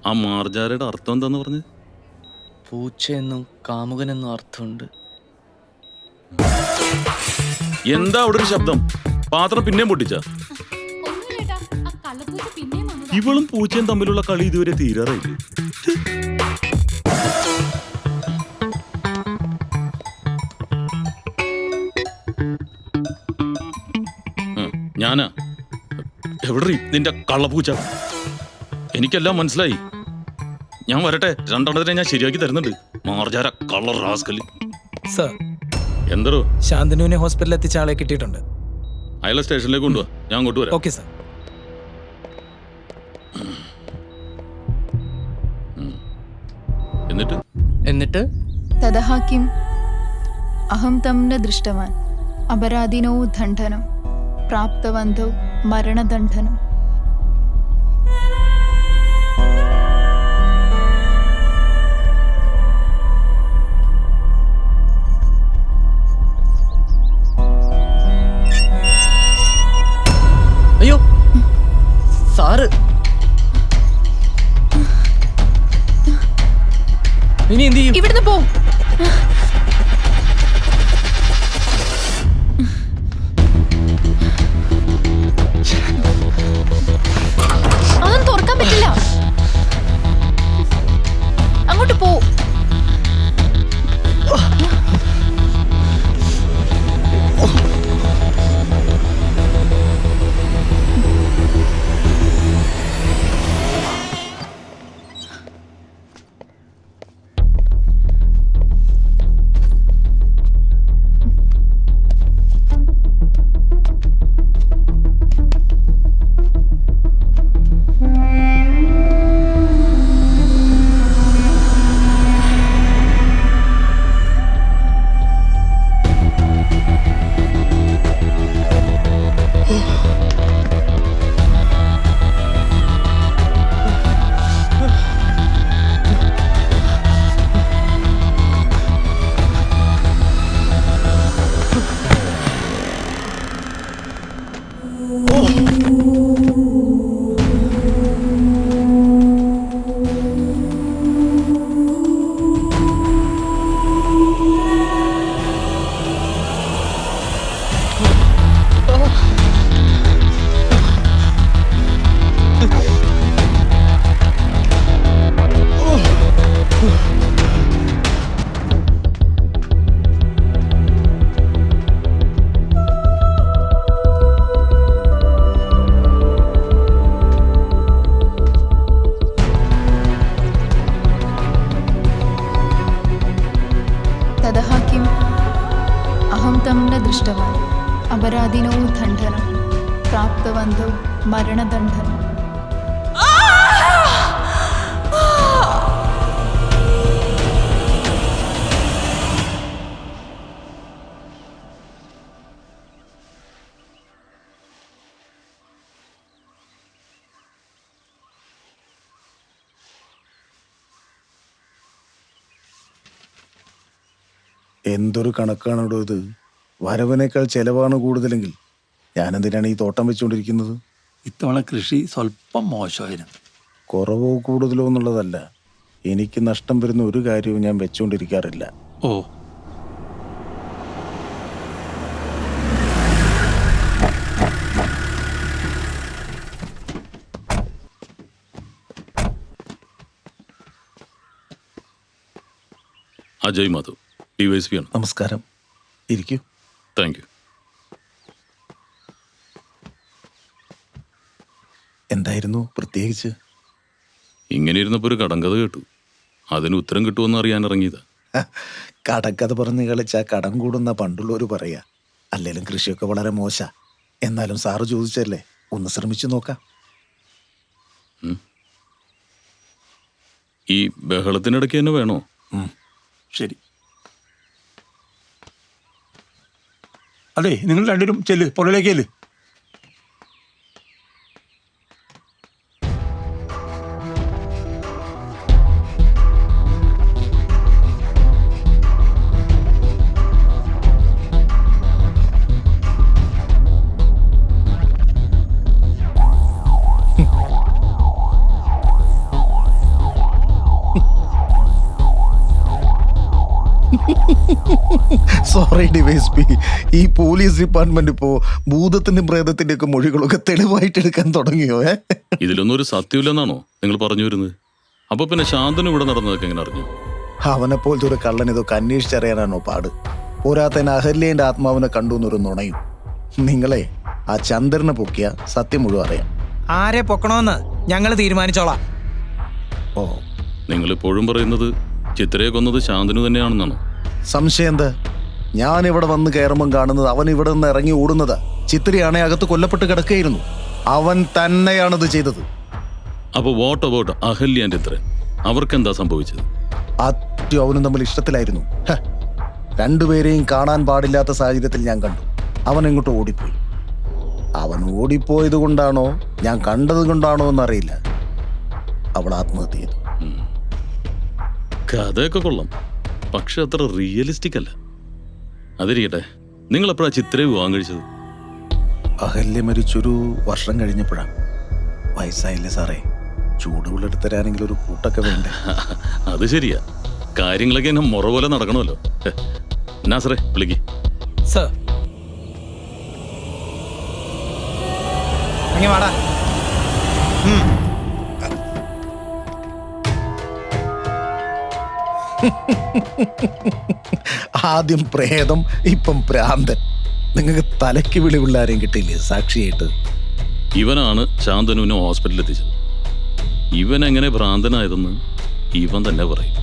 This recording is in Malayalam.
ആ മാർജാരയുടെ അർത്ഥം എന്താന്ന് പറഞ്ഞ്? പൂച്ചയെന്നും കാമുകനെന്നും അർത്ഥമുണ്ട്. എന്താ അവിടെ ഒരു ശബ്ദം? പാത്രം പിന്നെയും പൊട്ടിച്ച? ഇവളും പൂച്ചയും തമ്മിലുള്ള കളി ഇതുവരെ തീരാറായില്ലേ? ഞാനാ. എവിടെ നിന്റെ കള്ളപ്പൂച്ച? എനിക്കെല്ലാം മനസ്സിലായി. ഞാൻ വരട്ടെ, രണ്ടെണ്ണത്തിനെ ഞാൻ ശരിയാക്കി തരുന്നുണ്ട്. മാർജാര കളർ റാസ്കല്. സർ, എന്തോ ശാന്തനുവിനെ ഹോസ്പിറ്റലിൽ എത്തിച്ച ആളെ കിട്ടിയിട്ടുണ്ട്. അയാളെ സ്റ്റേഷനിലേക്ക് കൊണ്ടുപോവാ, ഞാൻ കൊണ്ടുവരാം. Okay sir. എന്നിട്ട് തദഹാ കിം അഹം തം ന ദൃഷ്ടവാൻ അപരാധിനോ ദണ്ഡനം പ്രാപ്തവന്തോ മരണദണ്ഡനം. അയ്യോ സാറ്, ഇനി എന്ത് ചെയ്യും? ഇവിടുന്ന് പോ. അതൊന്നും തുറക്കാൻ പറ്റില്ല. അങ്ങോട്ട് പോ. തദഹാ കിം അഹം തം ന ദൃഷ്ടവാൻ അപരാധിനോ ദണ്ഡനം പ്രാപ്തവന്തോ മരണദണ്ഡനം. എന്തൊരു കണക്കാണോ ഇത്? വരവിനേക്കാൾ ചെലവാണ് കൂടുതലെങ്കിൽ ഞാനെന്തിനാണ് ഈ തോട്ടം വെച്ചുകൊണ്ടിരിക്കുന്നത്? ഇത്തവണ കൃഷി സ്വല്പം മോശമായിരുന്നു. കുറവോ കൂടുതലോ എന്നുള്ളതല്ല, എനിക്ക് നഷ്ടം വരുന്ന ഒരു കാര്യവും ഞാൻ വെച്ചുകൊണ്ടിരിക്കാറില്ല. ഓ, അജയ് മാധവ്, DYSP ആണ്. നമസ്കാരം, ഇരിക്കൂ. Thank you. എന്തായിരുന്നു പ്രത്യേകിച്ച്? ഇങ്ങനെ ഇരുന്നപ്പോൾ ഒരു കടങ്കഥ കേട്ടു. അതിന് ഉത്തരം കിട്ടുമെന്ന് അറിയാൻ ഇറങ്ങിയതാ. കടക്കഥ പറഞ്ഞ് കളിച്ചാൽ കടം കൂടുന്ന പണ്ടുള്ളവർ പറയാ. അല്ലെങ്കിലും കൃഷിയൊക്കെ വളരെ മോശ. എന്നാലും സാറ് ചോദിച്ചല്ലേ, ഒന്ന് ശ്രമിച്ചു നോക്കാം. ഈ ബഹളത്തിനിടയ്ക്ക് തന്നെ വേണോ? ശരി. അതെ, നിങ്ങൾ രണ്ടുപേരും ചെല്ല്, പുറകിലേക്ക് ചെല്ല്. പറയണ്ടേ വേസ്പി, ഈ പോലീസ് ഡിപ്പാർട്ട്മെന്റ് ഇപ്പോ ഭൂതത്തിന്റെ പ്രേതത്തിന്റെ ഒക്കെ മൊഴികളൊക്കെ തെളിവായിട്ട് എടുക്കാൻ തുടങ്ങിയോ? ഇതിലൊന്നും ഒരു സത്യമില്ലെന്നാണോ നിങ്ങൾ പറഞ്ഞു വരുന്നത്? അപ്പൊ പിന്നെ ശാന്തനും ഇവിടെ നടന്നതൊക്കെ എങ്ങനെ അറിഞ്ഞു? അവനെ പോലത്തെ ഒരു കള്ളൻ ഇതൊക്കെ അന്വേഷിച്ചറിയാനാണോ പാട്? പോരാത്തതിന് അഹല്യേന്റെ ആത്മാവിനെ കണ്ടു എന്നൊരു നുണയും. നിങ്ങളെ ആ ചന്ദ്രനെ പൊക്കിയ സത്യം മുഴുവൻ അറിയാം. ആരെ പൊക്കണോന്ന് ഞങ്ങൾ തീരുമാനിച്ചോളാം. ഓ, നിങ്ങൾ ഇപ്പോഴും പറയുന്നത് ചിത്രയെ കൊന്നത് ശാന്തനു തന്നെയാണെന്നാണോ? സംശയം എന്താ? ഞാൻ ഇവിടെ വന്ന് കയറുമ്പം കാണുന്നത് അവൻ ഇവിടെ നിന്ന് ഇറങ്ങി ഓടുന്നതാ. ചിത്രയാണെ അകത്ത് കൊല്ലപ്പെട്ട് കിടക്കുകയായിരുന്നു. അവൻ തന്നെയാണത് ചെയ്തത്. അപ്പൊ what about Ahalya and Chithran? അവർക്കെന്താ സംഭവിച്ചത്? ആറ്റും അവനും തമ്മിൽ ഇഷ്ടത്തിലായിരുന്നു. രണ്ടുപേരെയും കാണാൻ പാടില്ലാത്ത സാഹചര്യത്തിൽ ഞാൻ കണ്ടു. അവൻ എങ്ങോട്ട് ഓടിപ്പോയി. അവൻ ഓടിപ്പോയത് കൊണ്ടാണോ ഞാൻ കണ്ടത് കൊണ്ടാണോ എന്നറിയില്ല, അവൾ ആത്മഹത്യ ചെയ്തു. കഥയൊക്കെ കൊള്ളാം, പക്ഷെ അത്ര റിയലിസ്റ്റിക് അല്ല. അതിരിക്കട്ടെ, നിങ്ങൾ എപ്പോഴാ ചിത്രയെ വിവാഹം കഴിച്ചത്? അഹല്യ മരിച്ചൊരു വർഷം കഴിഞ്ഞപ്പോഴാണ്. വയസ്സായില്ലേ സാറേ, ചൂടുവെള്ളെടുത്തരാനെങ്കിലും ഒരു കൂട്ടൊക്കെ വേണ്ടേ? അത് ശരിയാ, കാര്യങ്ങളൊക്കെ എന്നെ മുറ പോലെ നടക്കണമല്ലോ. നാസറേ വിളിക്ക്. സർ ഇങ്ങ് വാടാ. ആദ്യം പ്രേതം, ഇപ്പം ഭ്രാന്തൻ. നിങ്ങൾക്ക് തലയ്ക്ക് വിളിവുള്ള ആരെയും കിട്ടിയില്ലേ സാക്ഷിയായിട്ട്? ഇവനാണ് ശാന്തനുവിനെ ഹോസ്പിറ്റലിൽ എത്തിച്ചത്. ഇവൻ എങ്ങനെ ഭ്രാന്തനായതെന്ന് ഇവൻ തന്നെ പറയും.